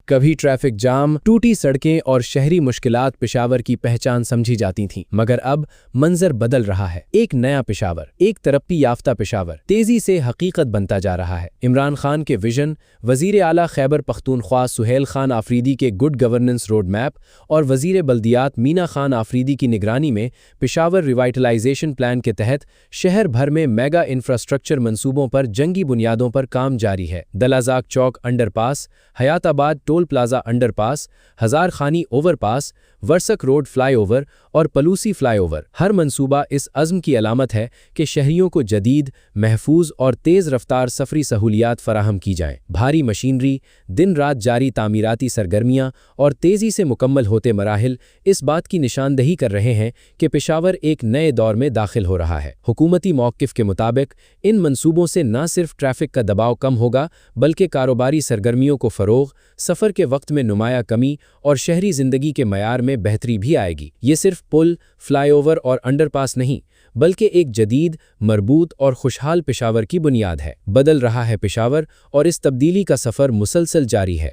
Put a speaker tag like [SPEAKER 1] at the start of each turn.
[SPEAKER 1] کبھی traffic jam, ٹوٹی سڑکیں اور شہری مشکلات پشاور کی پہچان سمجھی جاتی تھیں، مگر اب منظر بدل رہا ہے۔ ایک نیا پشاور، ایک ترقی یافتہ پشاور تیزی سے حقیقت بنتا جا رہا ہے۔ عمران خان کے ویژن، وزیر اعلیٰ خیبر پختونخوا سہیل خان آفریدی کے گڈ گورننس روڈ میپ اور وزیر بلدیات مینا خان آفریدی کی نگرانی میں پشاور ریوائٹلائزیشن پلان کے تحت شہر بھر میں میگا انفراسٹرکچر منصوبوں پر جنگی بنیادوں پر کام جاری ہے۔ دلازاک چوک انڈر پاس، حیات آباد ٹول پلازا انڈر پاس، ہزار خانی اوور پاس، ورسک روڈ فلائی اوور اور پلوسی فلائی اوور، ہر منصوبہ اس عزم کی علامت ہے کہ شہریوں کو جدید، محفوظ اور تیز رفتار سفری سہولیات فراہم کی جائیں۔ بھاری مشینری، دن رات جاری تعمیراتی سرگرمیاں اور تیزی سے مکمل ہوتے مراحل اس بات کی نشاندہی کر رہے ہیں کہ پشاور ایک نئے دور میں داخل ہو رہا ہے۔ حکومتی موقف کے مطابق ان منصوبوں سے نہ صرف ٹریفک کا دباؤ کم ہوگا بلکہ کاروباری سرگرمیوں کو فروغ، سفر کے وقت میں نمایاں کمی اور شہری زندگی کے معیار میں بہتری بھی آئے گی۔ یہ صرف پل، فلائی اوور اور انڈر پاس نہیں بلکہ ایک جدید، مربوط اور خوشحال پشاور کی بنیاد ہے۔ بدل رہا ہے پشاور اور اس تبدیلی کا سفر مسلسل جاری ہے۔